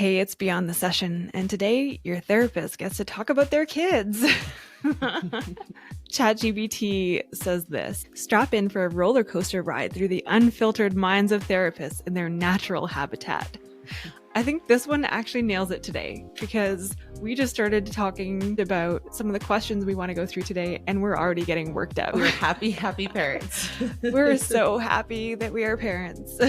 Hey, it's Beyond the Session, and today your therapist gets to talk about their kids. ChatGPT says this: strap in for a roller coaster ride through the unfiltered minds of therapists in their natural habitat. I think this one actually nails it today because we just started talking about some of the questions we want to go through today, and we're already getting worked out. We're happy parents. We're so happy that we are parents.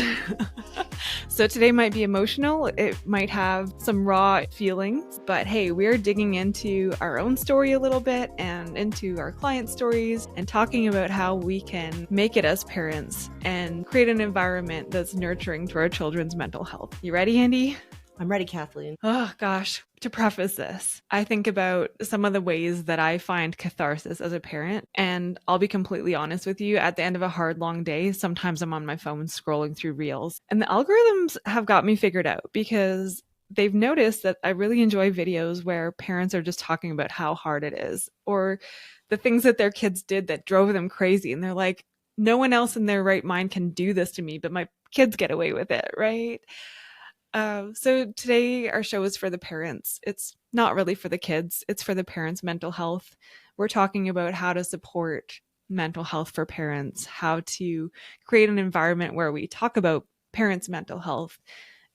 So today might be emotional. It might have some raw feelings, but hey, we're digging into our own story a little bit and into our client stories and talking about how we can make it as parents and create an environment that's nurturing to our children's mental health. You ready, Andi? I'm ready, Kathleen. Oh gosh, to preface this, I think about some of the ways that I find catharsis as a parent. And I'll be completely honest with you, at the end of a hard, long day, sometimes I'm on my phone scrolling through reels. And the algorithms have got me figured out because they've noticed that I really enjoy videos where parents are just talking about how hard it is or the things that their kids did that drove them crazy. And they're like, no one else in their right mind can do this to me, but my kids get away with it, right? So today our show is for the parents. It's not really for the kids. It's for the parents' mental health. We're talking about how to support mental health for parents, how to create an environment where we talk about parents' mental health.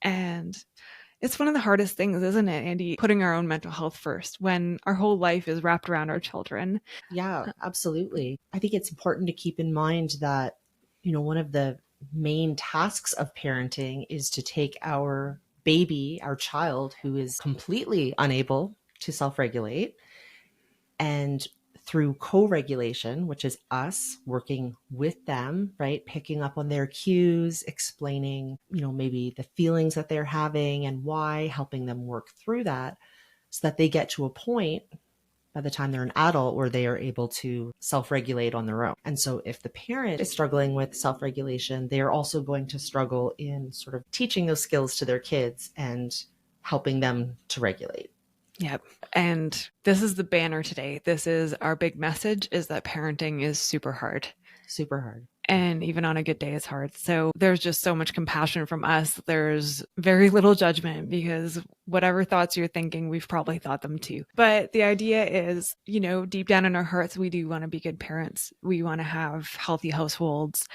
And it's one of the hardest things, isn't it, Andi? Putting our own mental health first when our whole life is wrapped around our children. Yeah, absolutely. I think it's important to keep in mind that, one of the main tasks of parenting is to take our baby, our child who is completely unable to self-regulate, and through co-regulation, which is us working with them, right? Picking up on their cues, explaining, maybe the feelings that they're having and why, helping them work through that so that they get to a point by the time they're an adult where they are able to self-regulate on their own. And so if the parent is struggling with self-regulation, they're also going to struggle in sort of teaching those skills to their kids and helping them to regulate. Yep. And this is the banner today. This is our big message, is that parenting is super hard. Super hard. And even on a good day, it's hard. So there's just so much compassion from us. There's very little judgment because whatever thoughts you're thinking, we've probably thought them too. But the idea is, deep down in our hearts, we do want to be good parents. We want to have healthy households.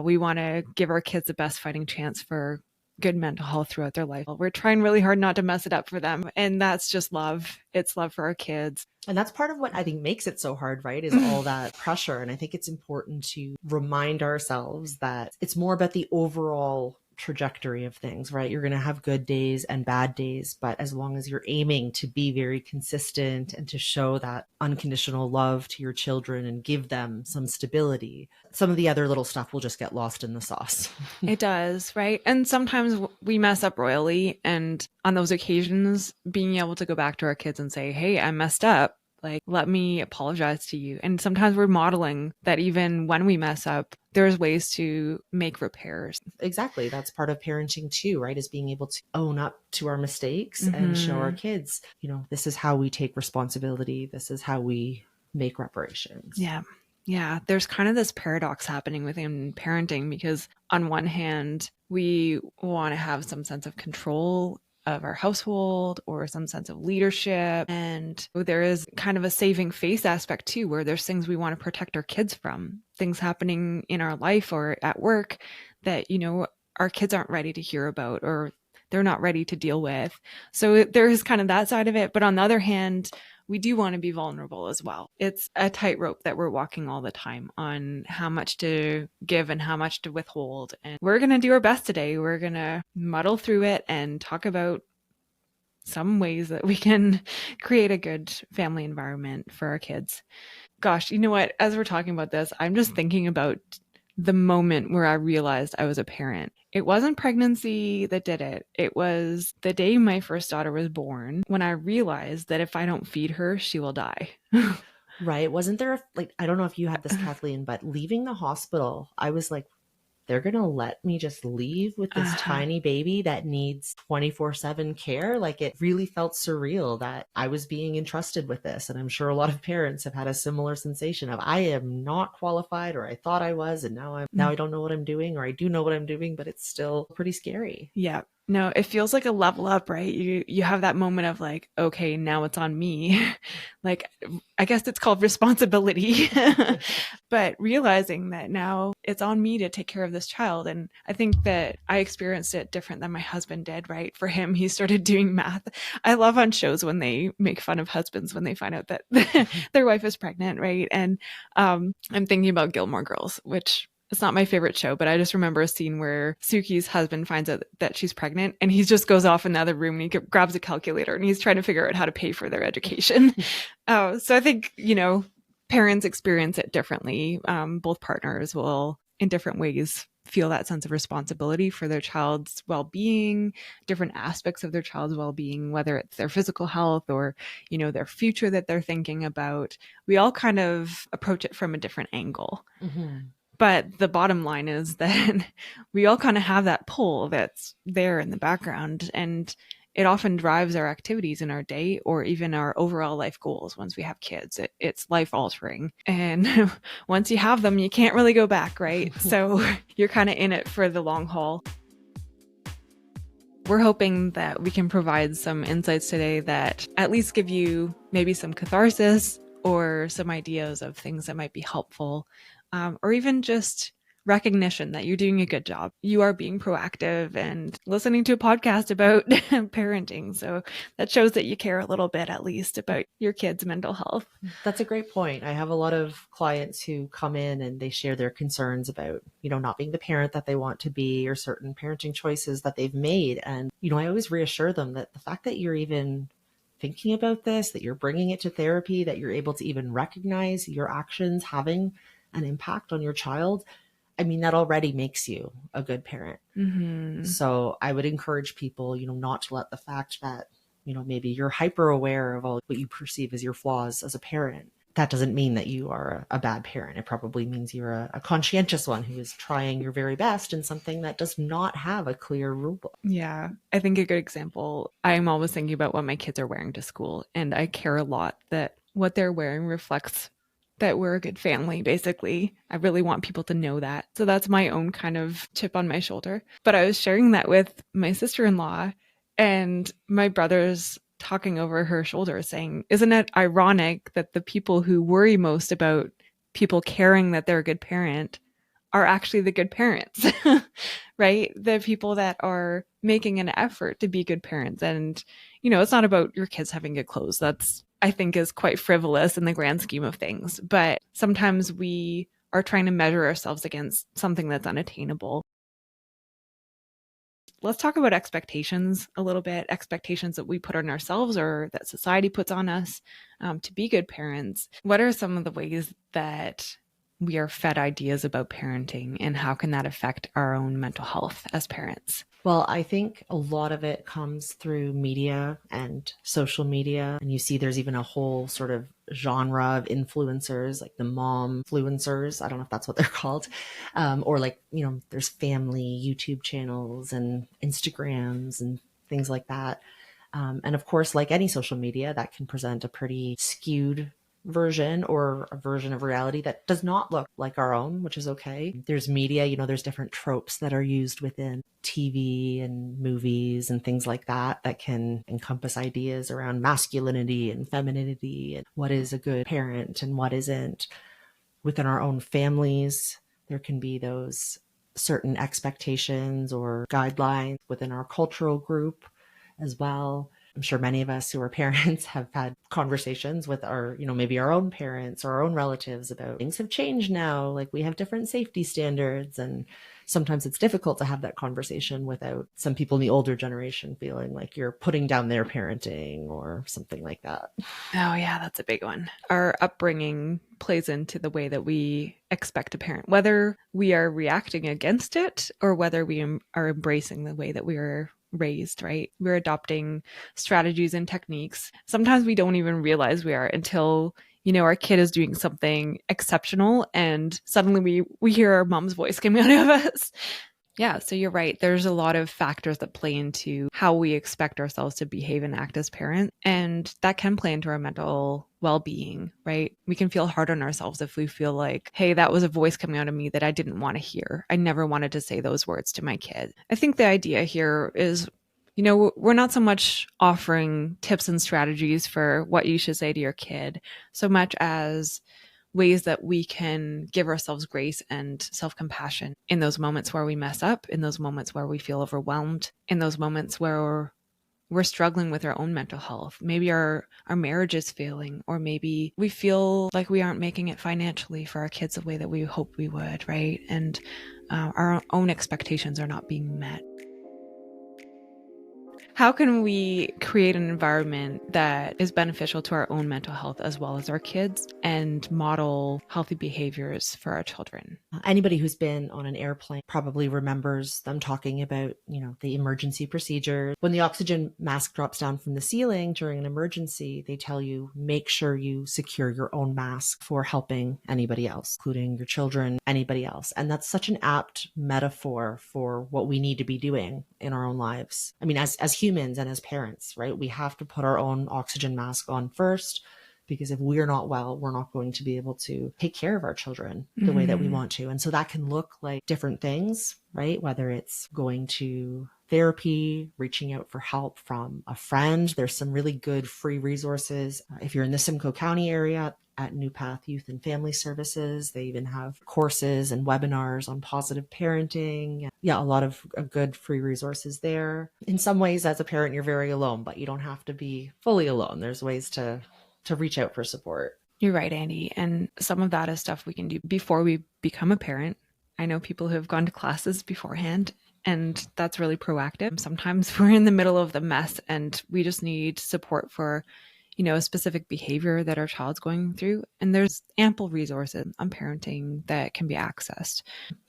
We want to give our kids the best fighting chance for good mental health throughout their life. We're trying really hard not to mess it up for them. And that's just love. It's love for our kids. And that's part of what I think makes it so hard, right? Is all that pressure. And I think it's important to remind ourselves that it's more about the overall trajectory of things, right? You're going to have good days and bad days, but as long as you're aiming to be very consistent and to show that unconditional love to your children and give them some stability, some of the other little stuff will just get lost in the sauce. It does, right? And sometimes we mess up royally. And on those occasions, being able to go back to our kids and say, hey, I messed up. Like, let me apologize to you. And sometimes we're modeling that even when we mess up, there's ways to make repairs. Exactly. That's part of parenting too, right? Is being able to own up to our mistakes and show our kids, this is how we take responsibility. This is how we make reparations. Yeah. Yeah. There's kind of this paradox happening within parenting because on one hand, we want to have some sense of control of our household or some sense of leadership. And there is kind of a saving face aspect too, where there's things we want to protect our kids from, things happening in our life or at work that, our kids aren't ready to hear about or they're not ready to deal with. So there is kind of that side of it. But on the other hand, we do want to be vulnerable as well. It's a tightrope that we're walking all the time on how much to give and how much to withhold. And we're going to do our best today. We're going to muddle through it and talk about some ways that we can create a good family environment for our kids. Gosh, you know what? As we're talking about this, I'm just thinking about the moment where I realized I was a parent. It wasn't pregnancy that did it. It was the day my first daughter was born when I realized that if I don't feed her, she will die. Right. Wasn't there I don't know if you had this, Kathleen, but leaving the hospital, I was like, they're going to let me just leave with this tiny baby that needs 24/7 care. Like, it really felt surreal that I was being entrusted with this. And I'm sure a lot of parents have had a similar sensation of, I am not qualified, or I thought I was, and now I don't know what I'm doing, or I do know what I'm doing, but it's still pretty scary. Yeah. No, it feels like a level up, right? You have that moment of like, okay, now it's on me. Like, I guess it's called responsibility. But realizing that now it's on me to take care of this child. And I think that I experienced it different than my husband did, right? For him, he started doing math. I love on shows when they make fun of husbands when they find out that their wife is pregnant, right? And I'm thinking about Gilmore Girls, which it's not my favorite show, but I just remember a scene where Suki's husband finds out that she's pregnant and he just goes off in the other room and he grabs a calculator and he's trying to figure out how to pay for their education. So I think, parents experience it differently. Both partners will, in different ways, feel that sense of responsibility for their child's well-being, different aspects of their child's well-being, whether it's their physical health or, their future that they're thinking about. We all kind of approach it from a different angle. Mm-hmm. But the bottom line is that we all kind of have that pull that's there in the background, and it often drives our activities in our day or even our overall life goals. Once we have kids, it's life altering. And once you have them, you can't really go back, right? So you're kind of in it for the long haul. We're hoping that we can provide some insights today that at least give you maybe some catharsis or some ideas of things that might be helpful. Or even just recognition that you're doing a good job. You are being proactive and listening to a podcast about parenting. So that shows that you care a little bit, at least, about your kids' mental health. That's a great point. I have a lot of clients who come in and they share their concerns about, not being the parent that they want to be or certain parenting choices that they've made. And, I always reassure them that the fact that you're even thinking about this, that you're bringing it to therapy, that you're able to even recognize your actions having an impact on your child, that already makes you a good parent. Mm-hmm. So I would encourage people, not to let the fact that, maybe you're hyper aware of all what you perceive as your flaws as a parent. That doesn't mean that you are a bad parent. It probably means you're a conscientious one who is trying your very best in something that does not have a clear rule book. Yeah, I think a good example, I'm always thinking about what my kids are wearing to school, and I care a lot that what they're wearing reflects that we're a good family, basically. I really want people to know that. So that's my own kind of chip on my shoulder. But I was sharing that with my sister-in-law, and my brother's talking over her shoulder saying, isn't it ironic that the people who worry most about people caring that they're a good parent are actually the good parents, right? The people that are making an effort to be good parents. And, it's not about your kids having good clothes. That's, I think, is quite frivolous in the grand scheme of things. But sometimes we are trying to measure ourselves against something that's unattainable. Let's talk about expectations a little bit, expectations that we put on ourselves or that society puts on us to be good parents. What are some of the ways that we are fed ideas about parenting, and how can that affect our own mental health as parents? Well, I think a lot of it comes through media and social media. And you see there's even a whole sort of genre of influencers, like the mom influencers. I don't know if that's what they're called. Or there's family YouTube channels and Instagrams and things like that. And of course, like any social media, that can present a pretty skewed version or a version of reality that does not look like our own, which is okay. There's media, there's different tropes that are used within TV and movies and things like that can encompass ideas around masculinity and femininity and what is a good parent and what isn't. Within our own families, there can be those certain expectations or guidelines within our cultural group as well. I'm sure many of us who are parents have had conversations with our, maybe our own parents or our own relatives about things have changed now. Like we have different safety standards, and sometimes it's difficult to have that conversation without some people in the older generation feeling like you're putting down their parenting or something like that. Oh yeah, that's a big one. Our upbringing plays into the way that we expect a parent, whether we are reacting against it or whether we are embracing the way that we are raised, right? We're adopting strategies and techniques. Sometimes we don't even realize we are until, our kid is doing something exceptional and suddenly we hear our mom's voice coming out of us. Yeah, so you're right. There's a lot of factors that play into how we expect ourselves to behave and act as parents, and that can play into our mental well-being, right? We can feel hard on ourselves if we feel like, hey, that was a voice coming out of me that I didn't want to hear. I never wanted to say those words to my kid. I think the idea here is we're not so much offering tips and strategies for what you should say to your kid, so much as ways that we can give ourselves grace and self-compassion in those moments where we mess up, in those moments where we feel overwhelmed, in those moments where we're struggling with our own mental health. Maybe our marriage is failing, or maybe we feel like we aren't making it financially for our kids the way that we hope we would, right? And our own expectations are not being met. How can we create an environment that is beneficial to our own mental health as well as our kids, and model healthy behaviors for our children? Anybody who's been on an airplane probably remembers them talking about, the emergency procedure. When the oxygen mask drops down from the ceiling during an emergency, they tell you, make sure you secure your own mask for helping anybody else, including your children, anybody else. And that's such an apt metaphor for what we need to be doing in our own lives. I mean, as humans and as parents, right? We have to put our own oxygen mask on first, because if we're not well, we're not going to be able to take care of our children the way that we want to. And so that can look like different things, right? Whether it's going to therapy, reaching out for help from a friend. There's some really good free resources. If you're in the Simcoe County area, at New Path Youth and Family Services, they even have courses and webinars on positive parenting. Yeah, a lot of good free resources there. In some ways, as a parent, you're very alone, but you don't have to be fully alone. There's ways to reach out for support. You're right, Andi. And some of that is stuff we can do before we become a parent. I know people who have gone to classes beforehand, and that's really proactive. Sometimes we're in the middle of the mess and we just need support for, a specific behavior that our child's going through. And there's ample resources on parenting that can be accessed.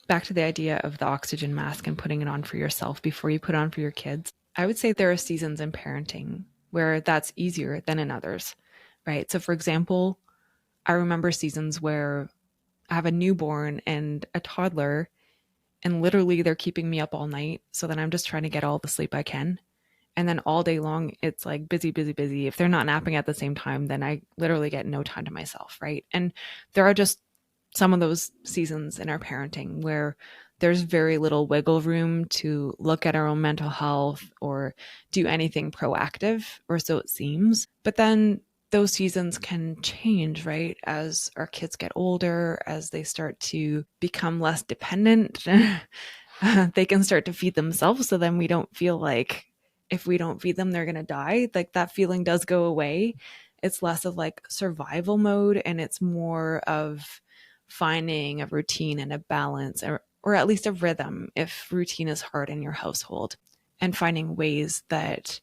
Back to the idea of the oxygen mask and putting it on for yourself before you put it on for your kids. I would say there are seasons in parenting where that's easier than in others, right? So for example, I remember seasons where I have a newborn and a toddler, and literally they're keeping me up all night. So then I'm just trying to get all the sleep I can. And then all day long, it's like busy, busy, busy. If they're not napping at the same time, then I literally get no time to myself, right? And there are just some of those seasons in our parenting where there's very little wiggle room to look at our own mental health or do anything proactive, or so it seems. But then those seasons can change, right? As our kids get older, as they start to become less dependent, they can start to feed themselves. So then we don't feel like if we don't feed them, they're going to die. Like that feeling does go away. It's less of like survival mode, and it's more of finding a routine and a balance, or at least a rhythm if routine is hard in your household, and finding ways that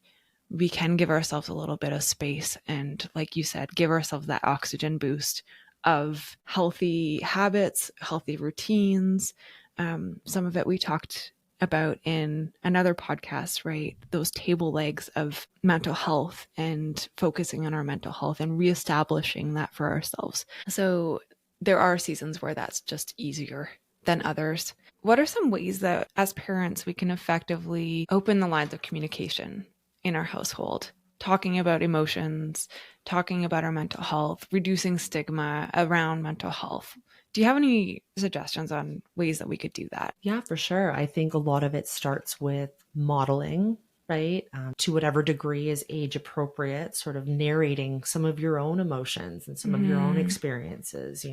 we can give ourselves a little bit of space and, like you said, give ourselves that oxygen boost of healthy habits, healthy routines. Some of it we talked about in another podcast, right? Those table legs of mental health and focusing on our mental health and reestablishing that for ourselves. So there are seasons where that's just easier than others. What are some ways that as parents we can effectively open the lines of communication in our household, talking about emotions, talking about our mental health, reducing stigma around mental health? Do you have any suggestions on ways that we could do that? Yeah, for sure. I think a lot of it starts with modeling, right? To whatever degree is age appropriate, sort of narrating some of your own emotions and some of your own experiences.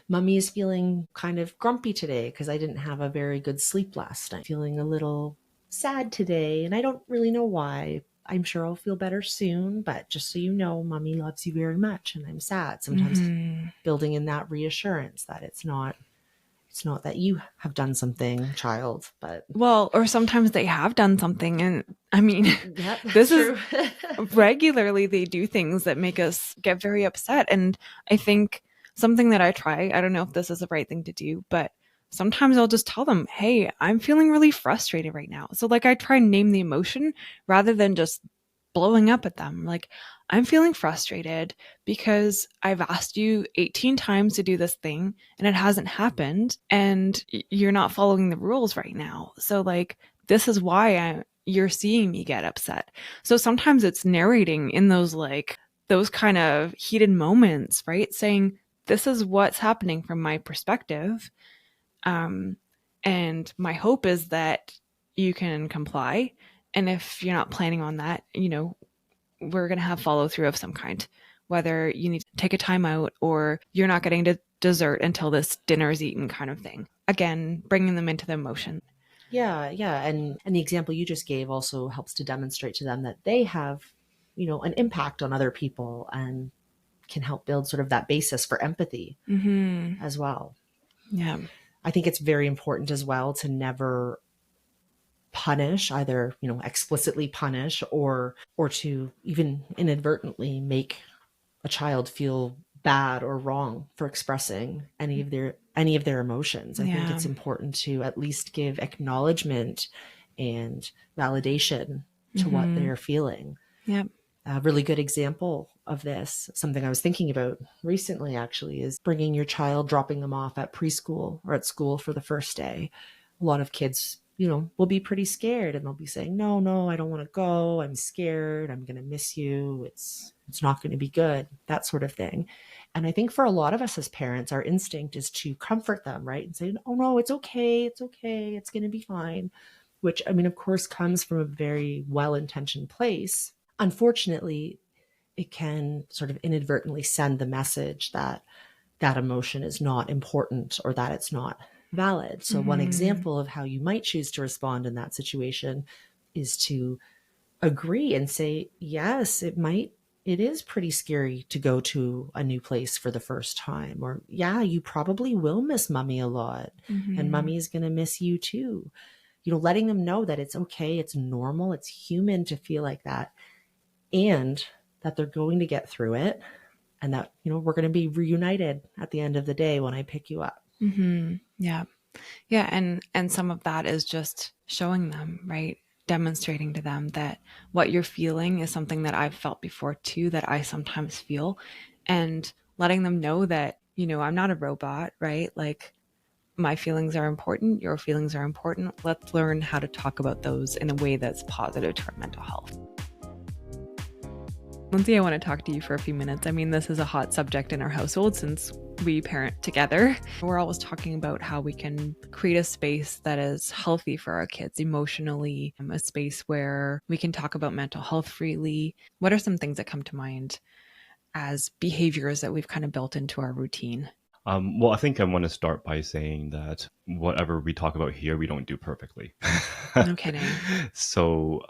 Mommy is feeling kind of grumpy today because I didn't have a very good sleep last night. Feeling a little sad today, and I don't really know why. I'm sure I'll feel better soon, but just so you know, Mommy loves you very much and I'm sad. Sometimes building in that reassurance that it's not that you have done something, child, but or sometimes they have done something, and I mean, yep, this true. is regularly they do things that make us get very upset. And I think something that I try, I don't know if this is the right thing to do, but sometimes I'll just tell them, hey, I'm feeling really frustrated right now. So like I try and name the emotion rather than just blowing up at them. Like, I'm feeling frustrated because I've asked you 18 times to do this thing and it hasn't happened, and you're not following the rules right now. So like, this is why you're seeing me get upset. So sometimes it's narrating in those kind of heated moments, right? Saying, this is what's happening from my perspective. And my hope is that you can comply And if you're not planning on that, we're going to have follow through of some kind, whether you need to take a time out or you're not getting to dessert until this dinner is eaten kind of thing. Again, bringing them into the emotion. Yeah. And the example you just gave also helps to demonstrate to them that they have, an impact on other people and can help build sort of that basis for empathy as well. Yeah. I think it's very important as well to never punish, either, explicitly punish or to even inadvertently make a child feel bad or wrong for expressing any of their emotions. I think it's important to at least give acknowledgement and validation to what they're feeling. Yep. A really good example of this, something I was thinking about recently actually, is bringing your child, dropping them off at preschool or at school for the first day. A lot of kids, will be pretty scared and they'll be saying, no, I don't want to go. I'm scared. I'm going to miss you. It's not going to be good, that sort of thing. And I think for a lot of us as parents, our instinct is to comfort them, right? And say, oh no, it's okay. It's okay. It's going to be fine. Which, of course, comes from a very well-intentioned place. Unfortunately, it can sort of inadvertently send the message that that emotion is not important or that it's not valid. So one example of how you might choose to respond in that situation is to agree and say, yes, it is pretty scary to go to a new place for the first time. Or, yeah, you probably will miss mommy a lot and mommy's going to miss you too. Letting them know that it's okay, it's normal, it's human to feel like that, and that they're going to get through it, and that, we're going to be reunited at the end of the day when I pick you up. Yeah. And some of that is just showing them, right? Demonstrating to them that what you're feeling is something that I've felt before too, that I sometimes feel, and letting them know that, I'm not a robot, right? Like, my feelings are important. Your feelings are important. Let's learn how to talk about those in a way that's positive to our mental health. Lindsay, I want to talk to you for a few minutes. This is a hot subject in our household since we parent together. We're always talking about how we can create a space that is healthy for our kids emotionally, a space where we can talk about mental health freely. What are some things that come to mind as behaviors that we've kind of built into our routine? Well, I think I want to start by saying that whatever we talk about here, we don't do perfectly. No kidding. So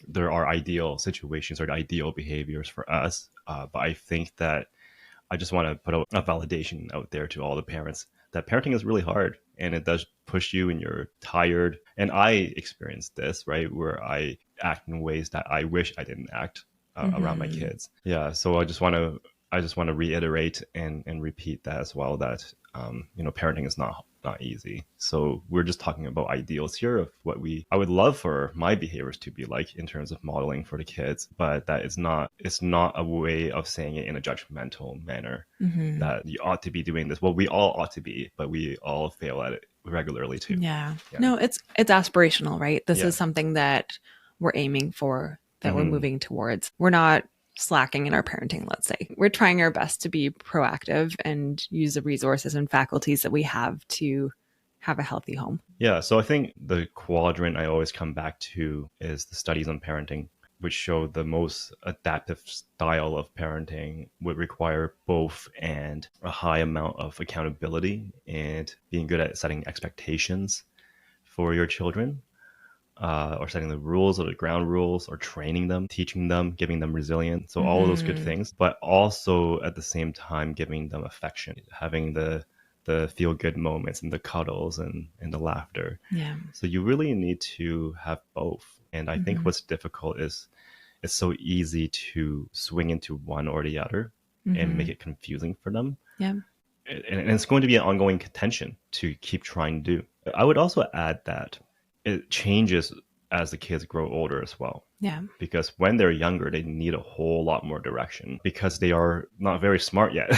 there are ideal situations or ideal behaviors for us. But I think that I just want to put a validation out there to all the parents that parenting is really hard and it does push you and you're tired. And I experienced this, right, where I act in ways that I wish I didn't act around my kids. Yeah. So I just want to reiterate and repeat that as well, that, parenting is not easy. So we're just talking about ideals here of what I would love for my behaviors to be like in terms of modeling for the kids, but it's not a way of saying it in a judgmental manner that you ought to be doing this. Well, we all ought to be, but we all fail at it regularly too. Yeah. No, it's aspirational, right? This is something that we're aiming for, that we're moving towards. We're not slacking in our parenting, let's say. We're trying our best to be proactive and use the resources and faculties that we have to have a healthy home. Yeah, so I think the quadrant I always come back to is the studies on parenting, which show the most adaptive style of parenting would require both and a high amount of accountability and being good at setting expectations for your children. Or setting the rules or the ground rules or training them, teaching them, giving them resilience. So all of those good things, but also at the same time, giving them affection, having the feel good moments and the cuddles and the laughter. Yeah. So you really need to have both. And I think what's difficult is it's so easy to swing into one or the other and make it confusing for them. Yeah. And it's going to be an ongoing contention to keep trying to do. I would also add that it changes as the kids grow older as well. Yeah. Because when they're younger, they need a whole lot more direction because they are not very smart yet.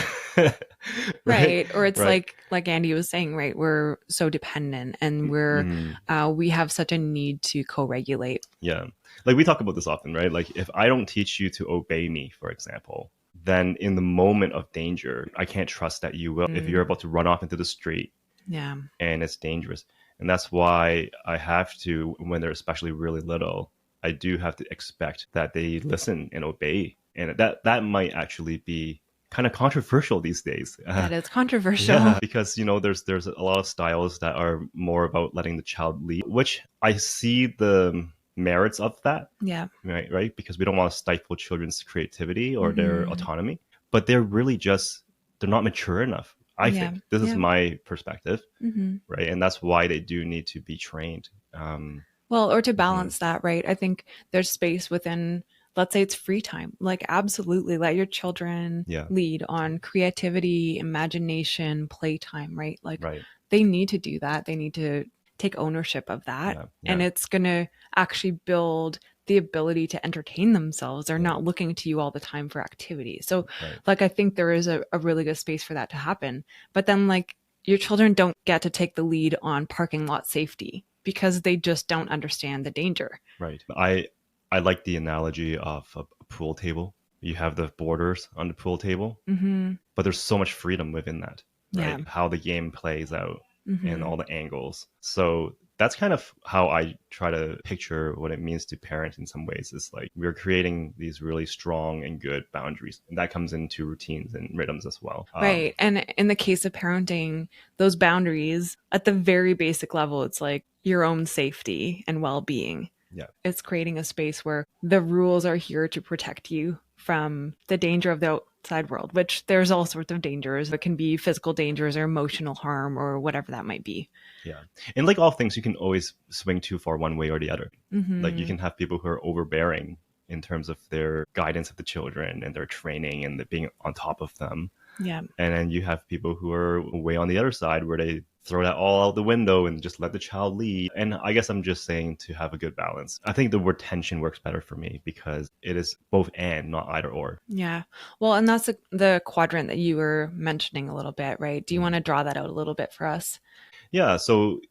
Right. Or it's like Andy was saying, right? We're so dependent and we have such a need to co-regulate. Yeah. Like we talk about this often, right? Like if I don't teach you to obey me, for example, then in the moment of danger, I can't trust that you will. If you're about to run off into the street and it's dangerous. And that's why I have to, when they're especially really little, I do have to expect that they listen and obey. And that might actually be kind of controversial these days. That is controversial. Yeah, because there's a lot of styles that are more about letting the child lead, which I see the merits of that. Yeah. Right? Because we don't want to stifle children's creativity or their Mm-hmm. autonomy, but they're not mature enough. I think this is my perspective, Mm-hmm. right? And that's why they do need to be trained. Well, or to balance that, right? I think there's space within, let's say it's free time. Like, absolutely let your children lead on creativity, imagination, playtime, right? Like, they need to do that. They need to take ownership of that. And it's going to actually build the ability to entertain themselves. They're not looking to you all the time for activity. So, like, I think there is a really good space for that to happen. But then, like, your children don't get to take the lead on parking lot safety because they just don't understand the danger. Right. I like the analogy of a pool table. You have the borders on the pool table, but there's so much freedom within that, right? Yeah. How the game plays out and all the angles. So that's kind of how I try to picture what it means to parent in some ways. It's like we're creating these really strong and good boundaries. And that comes into routines and rhythms as well. Right. And in the case of parenting, those boundaries at the very basic level, it's like your own safety and well-being. Yeah. It's creating a space where the rules are here to protect you from the danger of the outside world, which there's all sorts of dangers. It can be physical dangers or emotional harm or whatever that might be. Yeah. And like all things, you can always swing too far one way or the other. Like you can have people who are overbearing in terms of their guidance of the children and their training and the being on top of them. Yeah. And then you have people who are way on the other side where they throw that all out the window and just let the child lead. And I guess I'm just saying to have a good balance. I think the word tension works better for me because it is both and, not either or. Yeah. Well, and that's the quadrant that you were mentioning a little bit, right? Do you want to draw that out a little bit for us? Yeah. So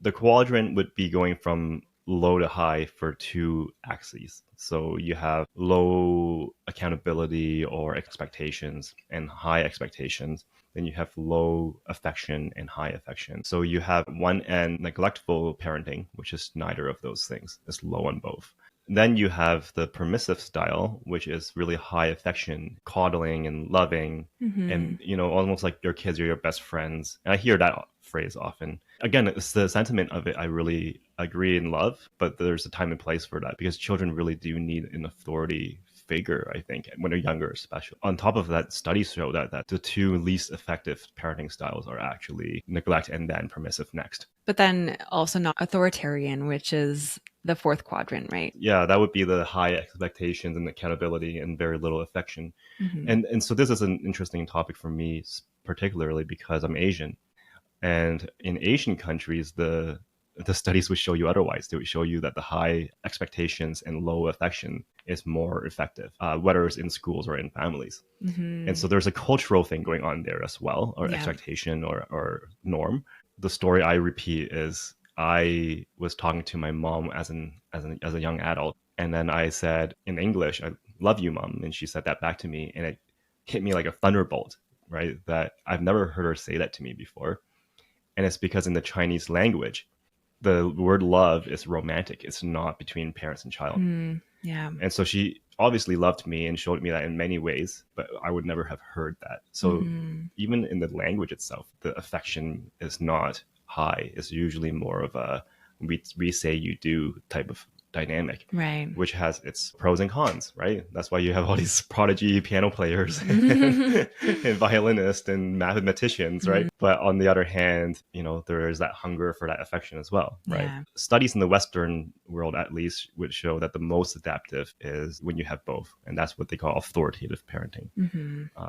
the quadrant would be going from low to high for two axes. So you have low accountability or expectations and high expectations. Then you have low affection and high affection. So you have one end neglectful parenting, which is neither of those things. It's low on both. Then you have the permissive style, which is really high affection, coddling and loving, and, you know, almost like your kids are your best friends. And I hear that phrase often. Again, it's the sentiment of it I really agree and love, but there's a time and place for that because children really do need an authority figure, I think, when they're younger especially. On top of that, studies show that the two least effective parenting styles are actually neglect and then permissive next. But then also not authoritarian, which is the fourth quadrant, right? Yeah, that would be the high expectations and accountability and very little affection. And so this is an interesting topic for me, particularly because I'm Asian. And in Asian countries, the studies would show you otherwise. They would show you that the high expectations and low affection is more effective, whether it's in schools or in families. And so there's a cultural thing going on there as well, or expectation or norm. The story I repeat is I was talking to my mom as a young adult, and then I said in English, "I love you, Mom," and she said that back to me, and it hit me like a thunderbolt, right? That I've never heard her say that to me before, and it's because in the Chinese language, the word love is romantic. It's not between parents and child. Yeah. And so she obviously loved me and showed me that in many ways, but I would never have heard that. So even in the language itself, the affection is not high. It's usually more of a we say you do type of dynamic, right? Which has its pros and cons, right? That's why you have all these prodigy piano players and violinists and mathematicians, right? But on the other hand, you know, there is that hunger for that affection as well, right? Yeah. Studies in the Western world, at least, would show that the most adaptive is when you have both, and that's what they call authoritative parenting.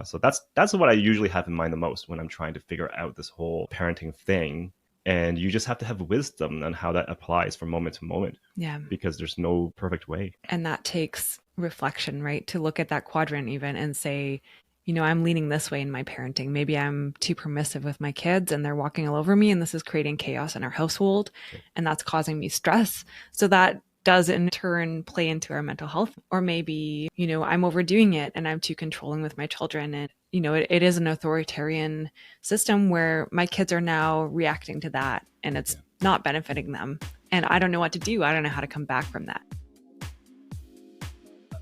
So that's what I usually have in mind the most when I'm trying to figure out this whole parenting thing. And you just have to have wisdom on how that applies from moment to moment. Yeah. Because there's no perfect way. And that takes reflection, right? To look at that quadrant even and say, you know, I'm leaning this way in my parenting. Maybe I'm too permissive with my kids and they're walking all over me and this is creating chaos in our household. Okay. And that's causing me stress. So that does in turn play into our mental health. Or maybe, you know, I'm overdoing it and I'm too controlling with my children. And, you know, it is an authoritarian system where my kids are now reacting to that and it's not benefiting them. And I don't know what to do. I don't know how to come back from that.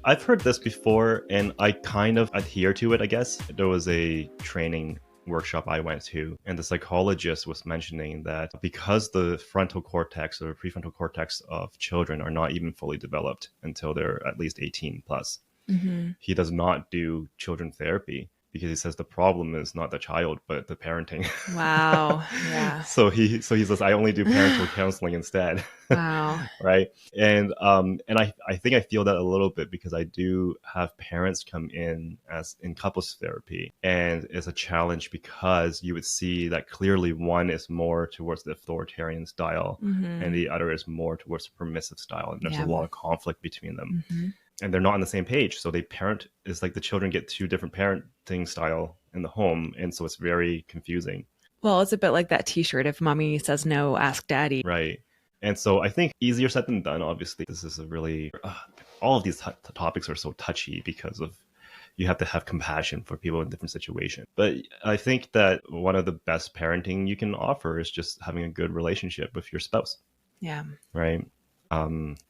I've heard this before, and I kind of adhere to it, I guess. There was a training workshop I went to, and the psychologist was mentioning that because the frontal cortex or prefrontal cortex of children are not even fully developed until they're at least 18 plus, he does not do children therapy because he says the problem is not the child but the parenting. Wow. Yeah. So he says I only do parental counseling instead. Wow. Right. And I think I feel that a little bit because I do have parents come in as in couples therapy, and it's a challenge because you would see that clearly one is more towards the authoritarian style and the other is more towards the permissive style, and there's a lot of conflict between them. And they're not on the same page. So they parent, it's like the children get two different parenting style in the home. And so it's very confusing. Well, it's a bit like that t-shirt. If mommy says no, ask daddy. Right. And so I think easier said than done, obviously. This is a really, all of these topics are so touchy because of, you have to have compassion for people in different situations. But I think that one of the best parenting you can offer is just having a good relationship with your spouse. Yeah. Right.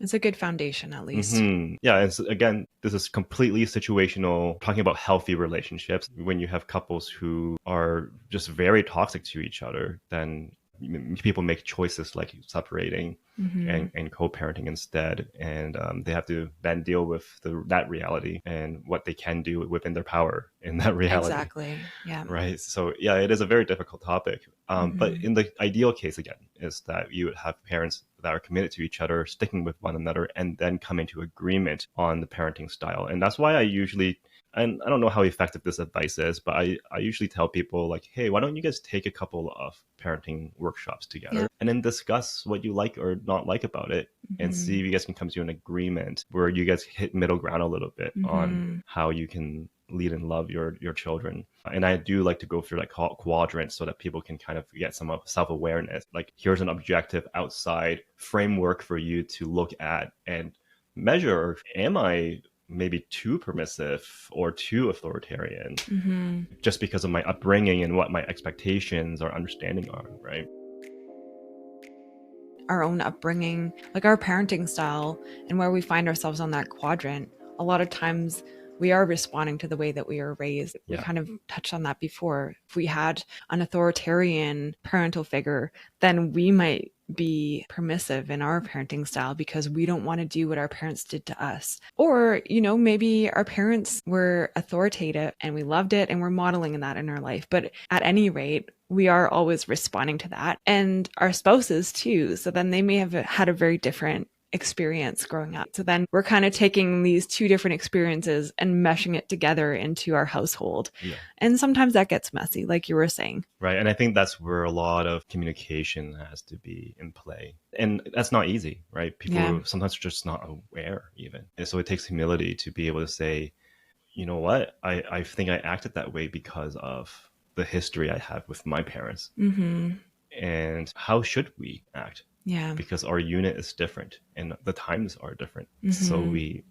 It's a good foundation, at least. Yeah. And so, again, this is completely situational, talking about healthy relationships. When you have couples who are just very toxic to each other, then people make choices like separating and co-parenting instead. And they have to then deal with that reality and what they can do within their power in that reality. Exactly. Yeah. Right. So yeah, it is a very difficult topic. But in the ideal case, again, is that you would have parents that are committed to each other, sticking with one another, and then come into agreement on the parenting style. And that's why I usually, and I don't know how effective this advice is, but I usually tell people like, hey, why don't you guys take a couple of parenting workshops together and then discuss what you like or not like about it and see if you guys can come to an agreement where you guys hit middle ground a little bit on how you can lead and love your children. And I do like to go through like quadrants so that people can kind of get some self-awareness. Like, here's an objective outside framework for you to look at and measure, am I maybe too permissive or too authoritarian just because of my upbringing and what my expectations or understanding are, right? Our own upbringing, like our parenting style and where we find ourselves on that quadrant, a lot of times we are responding to the way that we are raised. We kind of touched on that before. If we had an authoritarian parental figure, then we might be permissive in our parenting style because we don't want to do what our parents did to us. Or, you know, maybe our parents were authoritative and we loved it and we're modeling that in our life. But at any rate, we are always responding to that, and our spouses too. So then they may have had a very different experience growing up. So then we're kind of taking these two different experiences and meshing it together into our household. And sometimes that gets messy, like you were saying. Right. And I think that's where a lot of communication has to be in play. And that's not easy, right? People sometimes are just not aware even. And so it takes humility to be able to say, you know what, I think I acted that way because of the history I have with my parents. And how should we act? Yeah. Because our unit is different and the times are different. So we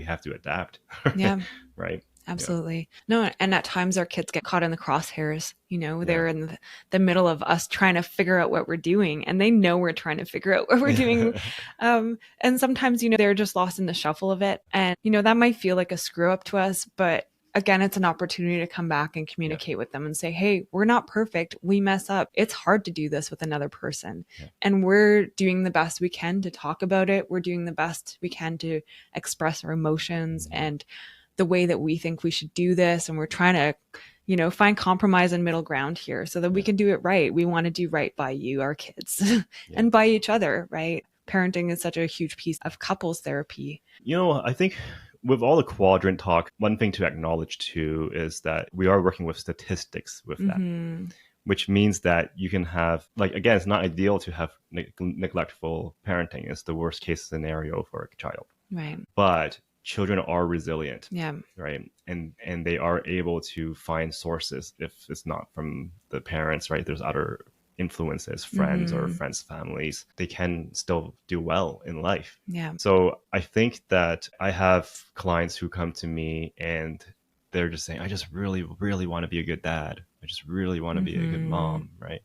have to adapt. Yeah. Right. Absolutely. No, and at times our kids get caught in the crosshairs. You know, they're in the middle of us trying to figure out what we're doing, and they know we're trying to figure out what we're doing. And sometimes, you know, they're just lost in the shuffle of it. And, you know, that might feel like a screw up to us, but again, it's an opportunity to come back and communicate with them and say, hey, we're not perfect. We mess up. It's hard to do this with another person. And we're doing the best we can to talk about it. We're doing the best we can to express our emotions and the way that we think we should do this. And we're trying to, you know, find compromise and middle ground here so that we can do it right. We want to do right by you, our kids, and by each other, right? Parenting is such a huge piece of couples therapy. You know, I think with all the quadrant talk, one thing to acknowledge too is that we are working with statistics with that, which means that you can have, like, again, it's not ideal to have neglectful parenting. It's the worst case scenario for a child. Right. But children are resilient. Yeah. Right. And they are able to find sources if it's not from the parents, right? There's other influences, friends or friends' families. They can still do well in life. Yeah. So I think that I have clients who come to me and they're just saying, I just really, really want to be a good dad. I just really want to be a good mom. Right.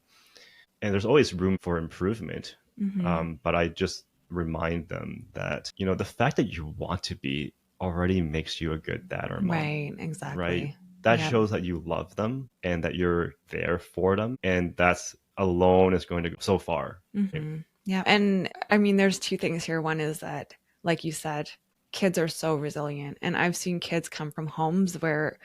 And there's always room for improvement. But I just remind them that, you know, the fact that you want to be already makes you a good dad or mom. Right, exactly. Right? That Yep. shows that you love them and that you're there for them. And that's alone is going to go so far. Mm-hmm. Yeah. And I mean, there's two things here. One is that, like you said, kids are so resilient. And I've seen kids come from homes where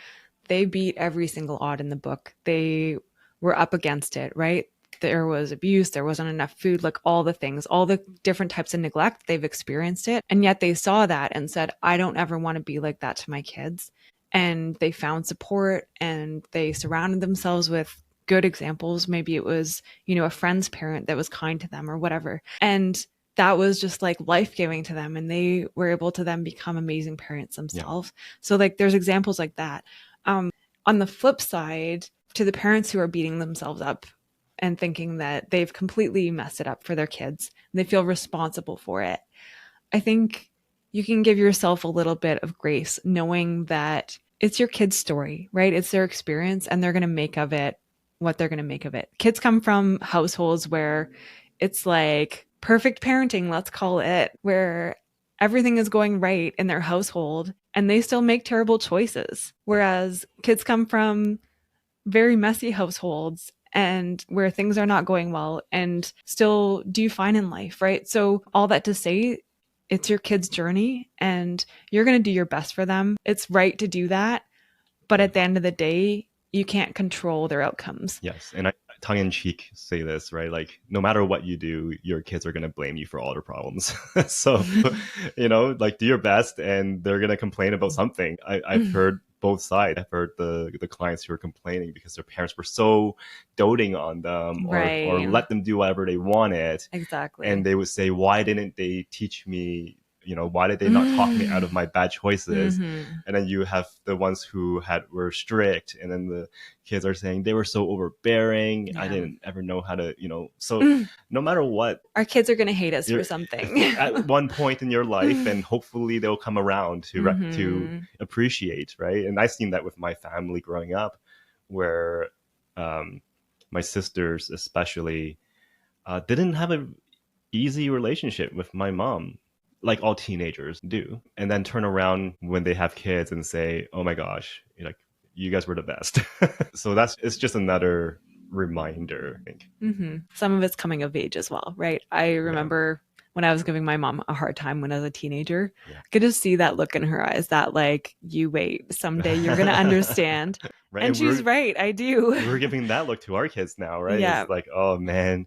they beat every single odd in the book. They were up against it, right? There was abuse, there wasn't enough food, like all the things, all the different types of neglect, they've experienced it. And yet they saw that and said, I don't ever want to be like that to my kids. And they found support and they surrounded themselves with good examples. Maybe it was, a friend's parent that was kind to them or whatever. And that was just like life-giving to them. And they were able to then become amazing parents themselves. Yeah. So like there's examples like that. On the flip side, to the parents who are beating themselves up and thinking that they've completely messed it up for their kids, and they feel responsible for it, I think you can give yourself a little bit of grace knowing that it's your kid's story, right? It's their experience and they're going to make of it what they're going to make of it. Kids come from households where it's like perfect parenting, let's call it, where everything is going right in their household and they still make terrible choices. Whereas kids come from very messy households and where things are not going well and still do fine in life, right? So all that to say, it's your kid's journey and you're going to do your best for them. It's right to do that. But at the end of the day, you can't control their outcomes. Yes. And I tongue-in-cheek say this, right? Like, no matter what you do, your kids are going to blame you for all their problems. So, like, do your best and they're going to complain about something. I've heard both sides. I've heard the clients who are complaining because their parents were so doting on them or let them do whatever they wanted. Exactly. And they would say, why didn't they teach me? Why did they not talk me out of my bad choices? Mm-hmm. And then you have the ones who were strict, and then the kids are saying they were so overbearing. Yeah. I didn't ever know how to, so no matter what, our kids are going to hate us for something at one point in your life, and hopefully they'll come around to appreciate, right? And I've seen that with my family growing up, where my sisters especially didn't have an easy relationship with my mom, like all teenagers do, and then turn around when they have kids and say, oh my gosh, you guys were the best. So it's just another reminder, I think. Mm-hmm. Some of it's coming of age as well, right? I remember when I was giving my mom a hard time when I was a teenager, I could just see that look in her eyes, that like, you wait, someday you're going to understand. Right? And she's right, I do. We're giving that look to our kids now, right? Yeah. It's like, oh man.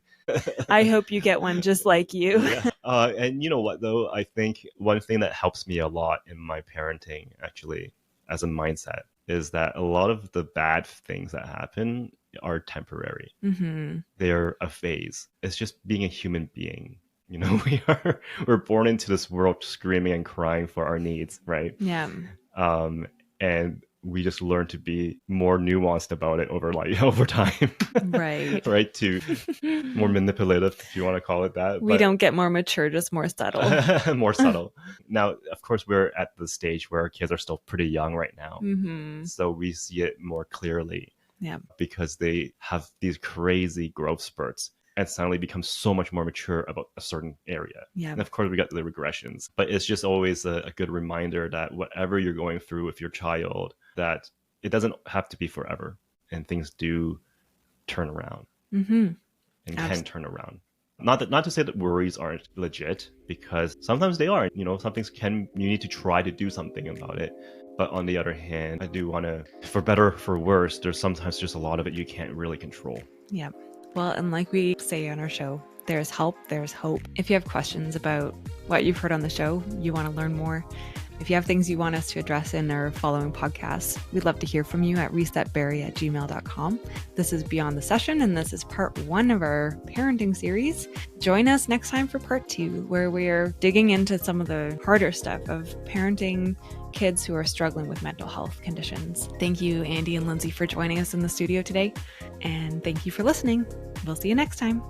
I hope you get one just like you. Yeah. And you know what, though? I think one thing that helps me a lot in my parenting, actually, as a mindset, is that a lot of the bad things that happen are temporary. Mm-hmm. They're a phase. It's just being a human being. We're born into this world screaming and crying for our needs, right? Yeah. And we just learn to be more nuanced about it over time. Right. Right. To more manipulative, if you want to call it that. We don't get more mature, just more subtle. More subtle. Now, of course, we're at the stage where our kids are still pretty young right now. Mm-hmm. So we see it more clearly. Yeah. Because they have these crazy growth spurts and suddenly become so much more mature about a certain area. Yeah. And of course, we got the regressions. But it's just always a good reminder that whatever you're going through with your child, that it doesn't have to be forever. And things do turn around. Mm-hmm. And can turn around. Not to say that worries aren't legit, because sometimes they are. Some things you need to try to do something about it. But on the other hand, I do want to, for better or for worse, there's sometimes just a lot of it you can't really control. Yeah. Well, and like we say on our show, there's help, there's hope. If you have questions about what you've heard on the show, you want to learn more, if you have things you want us to address in our following podcasts, we'd love to hear from you at resetberry@gmail.com. This is Beyond the Session, and this is part 1 of our parenting series. Join us next time for part 2, where we're digging into some of the harder stuff of parenting kids who are struggling with mental health conditions. Thank you, Andi and Lindsay, for joining us in the studio today. And thank you for listening. We'll see you next time.